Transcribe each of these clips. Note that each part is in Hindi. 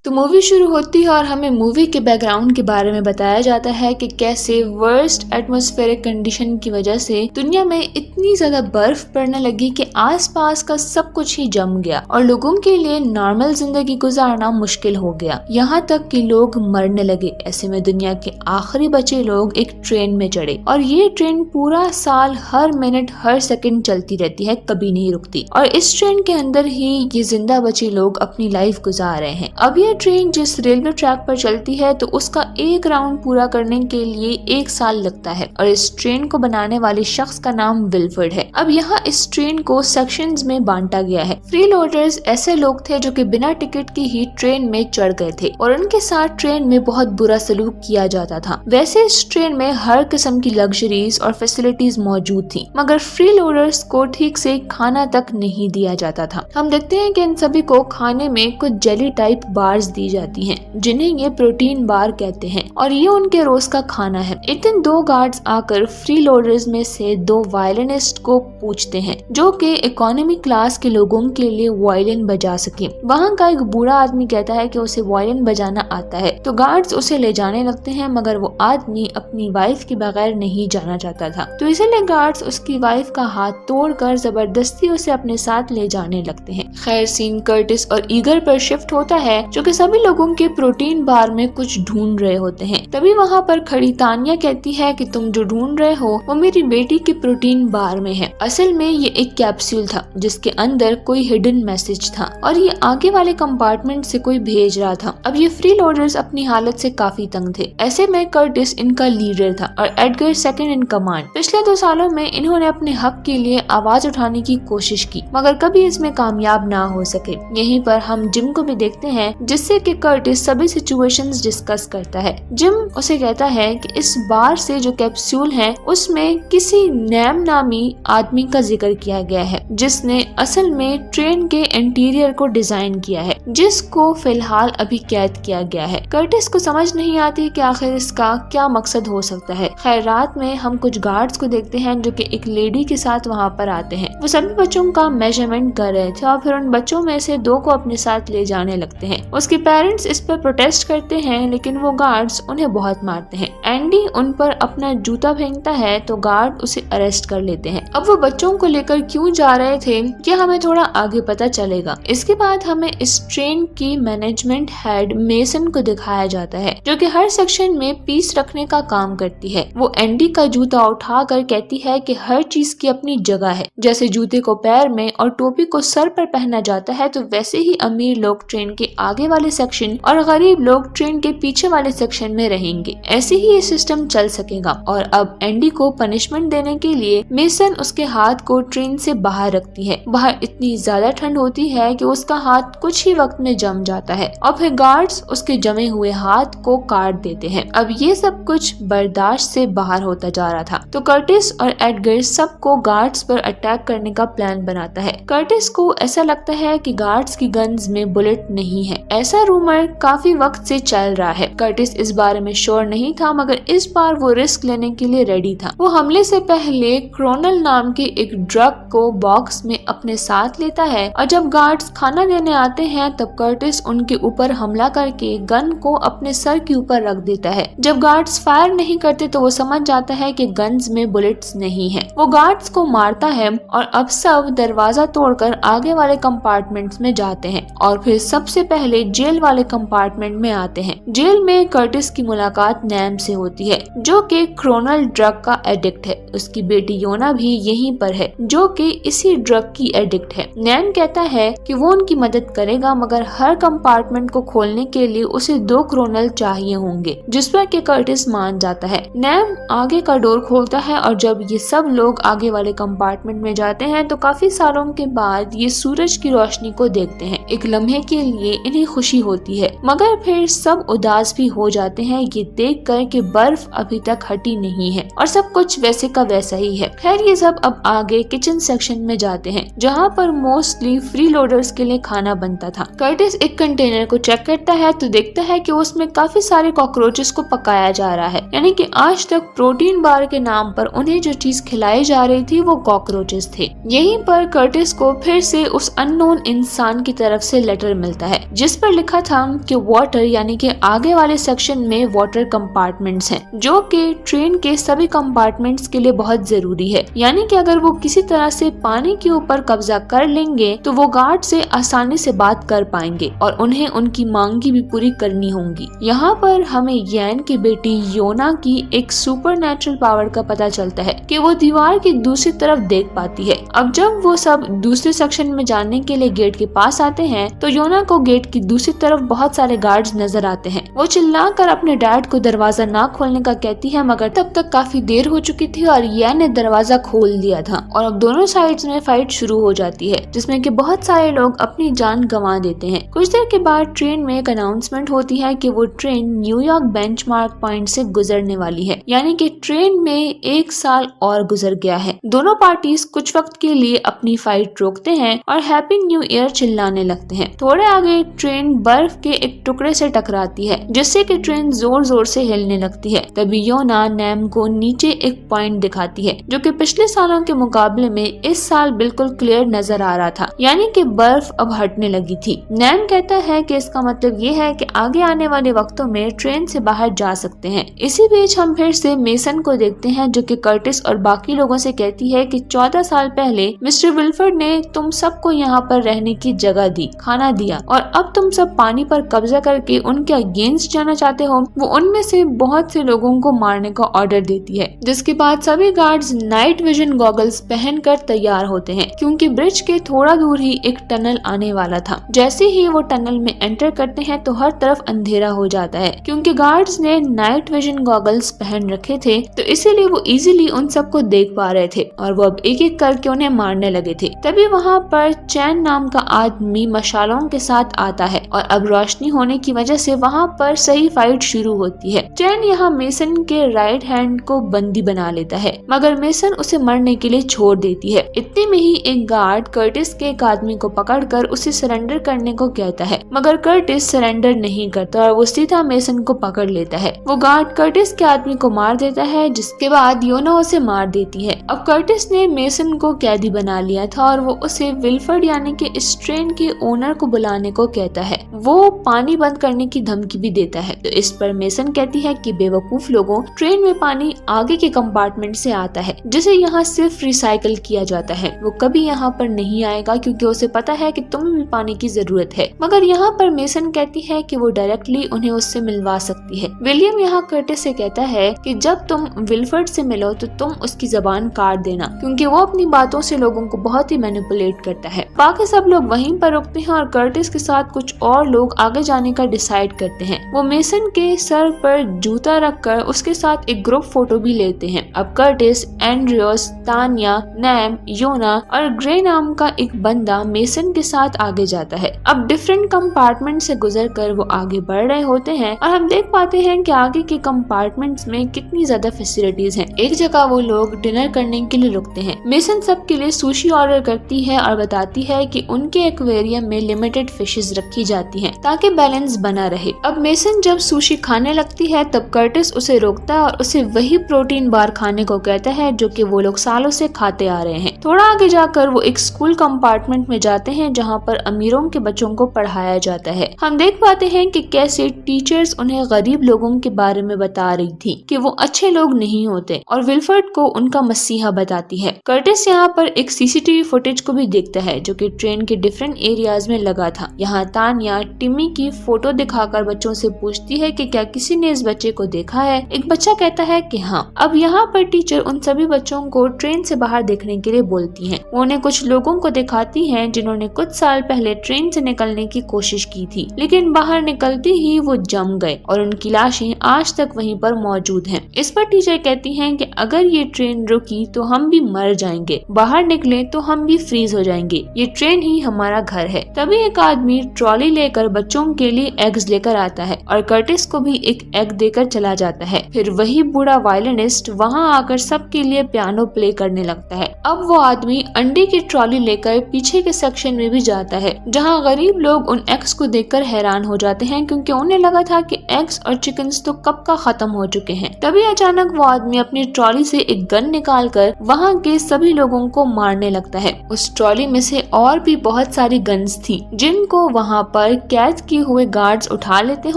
तो मूवी शुरू होती है और हमें मूवी के बैकग्राउंड के बारे में बताया जाता है कि कैसे वर्स्ट एटमॉस्फेरिक कंडीशन की वजह से दुनिया में इतनी ज्यादा बर्फ पड़ने लगी कि आसपास का सब कुछ ही जम गया और लोगों के लिए नॉर्मल जिंदगी गुजारना मुश्किल हो गया। यहाँ तक कि लोग मरने लगे। ऐसे में दुनिया के आखिरी बचे लोग एक ट्रेन में चढ़े और ये ट्रेन पूरा साल हर मिनट हर सेकंड चलती रहती है, कभी नहीं रुकती। और इस ट्रेन के अंदर ही ये जिंदा बचे लोग अपनी लाइफ गुजार रहे हैं। अब ये ट्रेन जिस रेलवे ट्रैक पर चलती है तो उसका एक राउंड पूरा करने के लिए 1 साल लगता है और इस ट्रेन को बनाने वाले शख्स का नाम विल्फर्ड है। अब यहाँ इस ट्रेन को सेक्शंस में बांटा गया है। फ्री लोडर्स ऐसे लोग थे जो कि बिना टिकट की ही ट्रेन में चढ़ गए थे और उनके साथ ट्रेन में बहुत बुरा सलूक किया जाता था। वैसे इस ट्रेन में हर किस्म की लग्जरीज और फैसिलिटीज मौजूद थी, मगर फ्री लोडर्स को ठीक से खाना तक नहीं दिया जाता था। हम देखते हैं कि इन सभी को खाने में कुछ जेली टाइप बार्स दी जाती हैं, जिन्हें ये प्रोटीन बार कहते हैं और ये उनके रोज का खाना है। एक दिन 2 गार्ड्स आकर फ्री लोडर्स में से 2 वायलिनिस्ट को पूछते हैं जो कि इकोनॉमी क्लास के लोगों के लिए वायलिन बजा सके। वहाँ का एक बूढ़ा आदमी कहता है कि उसे वायलिन बजाना आता है, तो गार्ड्स उसे ले जाने लगते हैं, मगर वो आदमी अपनी वाइफ के बगैर नहीं जाना चाहता था, तो इसीलिए गार्ड्स उसकी वाइफ का हाथ तोड़कर जबरदस्ती उसे अपने साथ ले जाने लगते हैं। खैर सीन कर्टिस और ईगर पर शिफ्ट होता है जो कि सभी लोगों के प्रोटीन बार में कुछ ढूंढ रहे होते हैं। तभी वहाँ पर खड़ी तानिया कहती है कि तुम जो ढूंढ रहे हो वो मेरी बेटी के प्रोटीन बार में है। असल में ये एक कैप्सूल था जिसके अंदर कोई हिडन मैसेज था और ये आगे वाले कंपार्टमेंट से कोई भेज रहा था। अब ये फ्री लोडर्स अपनी हालत से काफी तंग थे। ऐसे में कर्टिस इनका लीडर था और एडगर सेकंड इन कमांड। पिछले 2 सालों में इन्होंने अपने हक के लिए आवाज उठाने की कोशिश की, मगर कभी इसमें कामयाब ना हो सके। यहीं पर हम जिम को भी देखते हैं, जिससे कि कर्टिस सभी सिचुएशंस डिस्कस करता है। जिम उसे कहता है कि इस बार से जो कैप्सूल है उसमें किसी नैम नामी आदमी का जिक्र किया गया है, जिसने असल में ट्रेन के इंटीरियर को डिजाइन किया है, जिसको फिलहाल अभी कैद किया गया है। कर्टिस को समझ नहीं आती कि आखिर इसका क्या मकसद हो सकता है। खैर रात में हम कुछ गार्ड्स को देखते हैं जो कि एक लेडी के साथ वहाँ पर आते हैं। वो सभी बच्चों का मेजरमेंट कर रहे थे और फिर उन बच्चों में से 2 को अपने साथ ले जाने लगते हैं। उसके पेरेंट्स इस पर प्रोटेस्ट करते हैं, लेकिन वो गार्ड्स उन्हें बहुत मारते हैं। एंडी उन पर अपना जूता फेंकता है तो गार्ड उसे अरेस्ट कर लेते हैं। अब वो बच्चों को लेकर क्यों जा रहे थे ये हमें थोड़ा आगे पता चलेगा। इसके बाद हमें इस ट्रेन की मैनेजमेंट हेड मेसन को दिखाया जाता है जो कि हर सेक्शन में पीस रखने का काम करती है। वो एंडी का जूता उठाकर कहती है कि हर चीज की अपनी जगह है। जैसे जूते को पैर में और टोपी को सर पर पहना जाता है, तो वैसे ही अमीर लोग ट्रेन के आगे वाले सेक्शन और गरीब लोग ट्रेन के पीछे वाले सेक्शन में रहेंगे। ऐसे ही ये सिस्टम चल सकेगा। और अब एंडी को पनिशमेंट देने के लिए मेसन उसके हाथ को ट्रेन से बाहर रखती है। बाहर इतनी ज्यादा ठंड होती है कि उसका हाथ कुछ ही वक्त में जम जाता है और फिर गार्ड्स उसके जमे हुए हाथ को काट देते हैं। अब ये सब कुछ बर्दाश्त से बाहर होता जा रहा था, तो कर्टिस और एडगर सबको गार्ड्स पर अटैक करने का प्लान बनाता है। कर्टिस को ऐसा लगता है कि गार्ड्स की गन्स में बुलेट नहीं है। ऐसा रूमर काफी वक्त से चल रहा है। कर्टिस इस बारे में श्योर नहीं था, मगर इस बार वो रिस्क लेने के लिए रेडी था। वो हमले से पहले क्रोनल नाम के एक ड्रग को बॉक्स में अपने साथ लेता है और जब गार्ड्स खाना देने आते हैं तब कर्टिस उनके ऊपर हमला करके गन को अपने सर के ऊपर रख देता है। जब गार्ड्स फायर नहीं करते तो वो समझ जाता है कि गन्स में बुलेट्स नहीं है। वो गार्ड्स को मारता है और अब सब दरवाजा तोड़कर आगे वाले कंपार्टमेंट्स में जाते हैं और फिर सबसे पहले जेल वाले कंपार्टमेंट में आते हैं। जेल में कर्टिस की मुलाकात नैम से होती है जो कि क्रोनल ड्रग का एडिक्ट है। उसकी बेटी योना भी यहीं पर है जो कि इसी ड्रग की एडिक्ट है। नैम कहता है कि वो उनकी मदद करेगा, मगर हर कंपार्टमेंट को खोलने के लिए उसे 2 क्रोनल चाहिए होंगे, जिस पर कि कर्टिस मान जाता है। नैम आगे का डोर खोलता है और जब ये सब लोग आगे वाले कंपार्टमेंट में जाते हैं तो काफी सालों के बाद ये सूरज की रोशनी को देखते हैं। एक लम्हे के लिए इन्हें खुशी होती है, मगर फिर सब उदास भी हो जाते हैं ये देख कर कि बर्फ अभी तक हटी नहीं है और सब कुछ वैसे का वैसा ही है। खैर ये सब अब आगे किचन सेक्शन में जाते हैं जहाँ पर मोस्टली फ्री लोडर्स के लिए खाना बनता था। कर्टिस एक कंटेनर को चेक करता है तो देखता है कि उसमें काफी सारे कॉकरोचेस को पकाया जा रहा है, यानी कि आज तक प्रोटीन बार के नाम पर उन्हें जो चीज खिलाई जा रही थी वो कॉकरोचेस थे। यहीं पर कर्टिस को फिर से उस अननोन इंसान की तरफ से लेटर मिलता है जिस पर लिखा था कि वाटर यानी कि आगे वाले सेक्शन में वाटर कंपार्टमेंट्स हैं, जो कि ट्रेन के सभी कंपार्टमेंट्स के लिए बहुत जरूरी है। यानी कि अगर वो किसी तरह से पानी के ऊपर कब्जा कर लेंगे तो वो गार्ड से आसानी से बात कर पाएंगे और उन्हें उनकी मांगी भी पूरी करनी होंगी। यहाँ पर हमें यैन की बेटी योना की एक सुपरनैचुरल पावर का पता चलता है कि वो दीवार की दूसरी तरफ देख पाती है। अब जब वो सब दूसरे सेक्शन में जाने के लिए गेट के पास आते हैं तो योना को गेट की दूसरी तरफ बहुत सारे गार्ड्स नजर आते हैं। वो चिल्लाकर अपने डैड को दरवाजा ना खोलने का कहती है, मगर तब तक काफी देर हो चुकी थी और यैन ने दरवाजा खोल दिया था और अब दोनों साइड्स में फाइट शुरू हो जाती है, जिसमें कि बहुत सारे लोग अपनी जान गंवा देते हैं। कुछ देर के बाद ट्रेन में एक अनाउंसमेंट होती है कि वो ट्रेन न्यूयॉर्क बेंचमार्क पॉइंट से गुजरने वाली है, यानी कि ट्रेन में 1 साल और गुजर गया है। दोनों पार्टीज कुछ वक्त के लिए अपनी फाइट रोकते हैं और हैप्पी न्यू ईयर चिल्लाने लगते हैं। थोड़े आगे ट्रेन बर्फ के एक टुकड़े से टकराती है, जिससे कि ट्रेन जोर जोर से हिलने लगती है। तभी योना नैम को नीचे एक पॉइंट दिखाती है, जो कि पिछले सालों के मुकाबले में इस साल बिल्कुल क्लियर नजर आ रहा था, यानी कि बर्फ अब हटने लगी थी। नैम कहता है कि इसका मतलब ये है कि आगे आने वाले वक्तों में ट्रेन से बाहर जा सकते हैं। इसी बीच हम फिर से मेसन को देखते हैं, जो कि कर्टिस और बाकी लोगों से कहती है कि 14 साल पहले मिस्टर विल्फर्ड ने तुम सबको यहाँ पर रहने की जगह दी, खाना दिया और अब तुम सब पानी पर कब्जा करके उनके अगेंस्ट जाना चाहते हो। वो उनमें से बहुत से लोगों को मारने का ऑर्डर देती है, जिसके बाद सभी गार्ड्स नाइट विजन गॉगल्स पहनकर तैयार होते हैं, क्योंकि ब्रिज के थोड़ा दूर ही एक टनल आने वाला था। जैसे ही वो टनल में एंटर करते हैं तो हर तरफ अंधेरा हो जाता है, क्योंकि गार्ड्स ने नाइट विजन गॉगल्स पहन रखे थे, तो इसीलिए वो इजीली उन सबको देख पा रहे थे और वो अब एक एक करके उन्हें मारने लगे थे। तभी वहाँ पर चैन नाम का आदमी मशालों के साथ आता है और अब रोशनी होने की वजह से वहाँ पर सही फाइट शुरू होती है। चैन यहाँ मेसन के राइट हैंड को बंदी बना लेता है, मगर मेसन उसे मरने के लिए छोड़ देती है। इतने में ही एक गार्ड कर्टिस के एक आदमी को पकड़कर उसे सरेंडर करने को कहता है, मगर कर्टिस सरेंडर नहीं करता और वो सीधा मेसन को पकड़ लेता है। वो गार्ड कर्टिस के आदमी को मार देता है, जिसके बाद योना उसे मार देती है। अब कर्टिस ने मेसन को कैदी बना लिया था और वो उसे विल्फर्ड यानी कि इस ट्रेन के ओनर को बुलाने को कहता है। वो पानी बंद करने की धमकी भी देता है, तो इस पर मेसन कहती है कि बेवकूफ लोगों, ट्रेन में पानी आगे के कंपार्टमेंट से आता है, जिसे यहाँ सिर्फ रिसाइकल किया जाता है। वो कभी यहाँ पर नहीं आएगा क्योंकि उसे पता है कि तुम्हें भी पानी की जरूरत है। मगर यहाँ पर मेसन कहती है कि वो डायरेक्टली उन्हें उससे मिलवा सकती है। विलियम यहाँ कर्टिस से कहता है कि जब तुम विल्फर्ड से मिलो तो तुम उसकी जबान काट देना, क्योंकि वो अपनी बातों से लोगों को बहुत ही मैनिपुलेट करता है। बाकी सब लोग वहीं पर रुकते हैं और कर्टिस के साथ कुछ और लोग आगे जाने का डिसाइड करते हैं। वो मेसन के सर पर जूता रखकर उसके साथ एक ग्रुप फोटो भी लेते हैं। अब कर्टिस, एंड्रियोस, तानिया, नैम, योना और ग्रे नाम का एक बंदा मेसन के साथ आगे जाता है। अब डिफरेंट कंपार्टमेंट से गुजरकर वो आगे बढ़ रहे होते हैं और हम देख पाते हैं कि आगे के कंपार्टमेंट्स में कितनी ज्यादा फैसिलिटीज हैं। एक जगह वो लोग डिनर करने के लिए रुकते हैं। मेसन सबके लिए सुशी ऑर्डर करती है और बताती है कि उनके एक्वेरियम में लिमिटेड फिशेस रखी जाती हैं ताकि बैलेंस बना रहे। अब मेसन जब सुशी खाने लगती है तब कर्टिस उसे रोकता है और उसे वही प्रोटीन बार खाने को कहता है जो कि वो लोग सालों से खाते आ रहे हैं। थोड़ा आगे जाकर वो एक स्कूल कंपार्टमेंट में जाते हैं जहाँ पर अमीरों के बच्चों को पढ़ाया जाता है। हम देख पाते हैं कि कैसे टीचर्स उन्हें गरीब लोगों के बारे में बता रही थी कि वो अच्छे लोग नहीं होते और विल्फर्ड को उनका मसीहा बताती है। कर्टिस यहाँ पर एक सीसीटीवी फुटेज को भी देखता है जो कि ट्रेन के डिफरेंट एरियाज में लगा था। यहाँ तानिया टिमी की फोटो दिखाकर बच्चों से पूछती है कि क्या किसी ने इस बच्चे को देखा है। एक बच्चा कहता है कि हाँ। अब यहाँ पर टीचर उन सभी बच्चों को ट्रेन से बाहर देखने के लिए बोलती है। वो उन्हें कुछ लोगों को दिखाती है जिन्होंने कुछ साल पहले ट्रेन से निकलने की कोशिश की थी, लेकिन बाहर निकलते ही वो जम गए और उनकी लाशें आज तक वहीं पर मौजूद हैं। इस पर टीचर कहती हैं कि अगर ये ट्रेन रुकी तो हम भी मर जाएंगे, बाहर निकले तो हम भी फ्रीज हो जाएंगे, ये ट्रेन ही हमारा घर है। तभी एक आदमी ट्रॉली लेकर बच्चों के लिए एग्स लेकर आता है और कर्टिस को भी एक एग देकर चला जाता है। फिर वही बूढ़ा वायलिनिस्ट वहाँ आकर सबके लिए पियानो प्ले करने लगता है। अब वो आदमी अंडे की ट्रॉली लेकर पीछे के सेक्शन में भी जाता है जहाँ गरीब लोग उन एग्स को देखकर हैरान हो जाते हैं, क्योंकि उन्हें लगा था कि एग्स और चिकन्स तो कब का खत्म हो चुके हैं। तभी अचानक वो आदमी अपनी ट्रॉली से एक गन निकालकर वहाँ के सभी लोगों को मारने लगता है। उस ट्रॉली में से और भी बहुत सारी गन्स थी जिनको वहाँ पर पर कैद किए हुए गार्ड्स उठा लेते हैं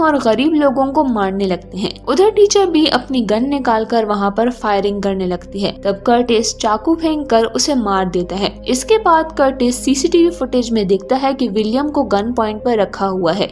और गरीब लोगों को मारने लगते हैं। उधर टीचर भी अपनी गन निकालकर वहाँ पर फायरिंग करने लगती है। तब कर्टिस चाकू फेंक कर उसे मार देता है। इसके बाद कर्टिस सीसीटीवी फुटेज में देखता है कि विलियम को गन पॉइंट पर रखा हुआ है,